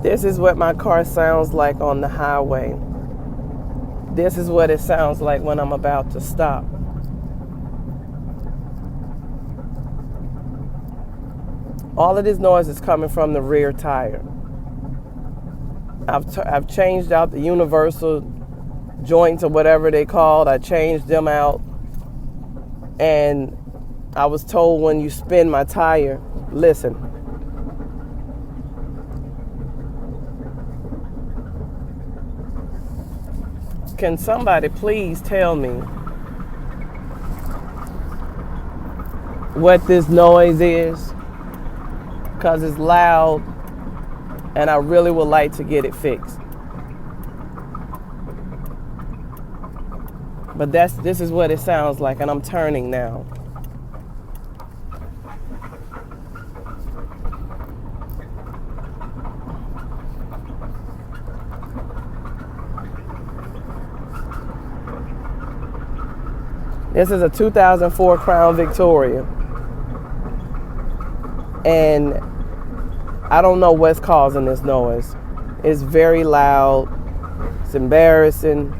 This is what my car sounds like on the highway. This is what it sounds like when I'm about to stop. All of this noise is coming from the rear tire. I've changed out the universal joints or whatever they called. I changed them out. And I was told when you spin my tire, listen. Can somebody please tell me what this noise is? Because it's loud and I really would like to get it fixed. But this is what it sounds like, and I'm turning now. This is a 2004 Crown Victoria. And I don't know what's causing this noise. It's very loud. It's embarrassing.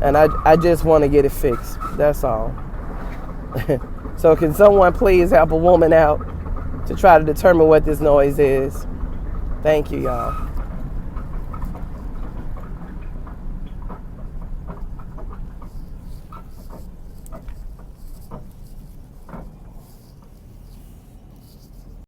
And I just want to get it fixed. That's all. So can someone please help a woman out to try to determine what this noise is? Thank you, y'all.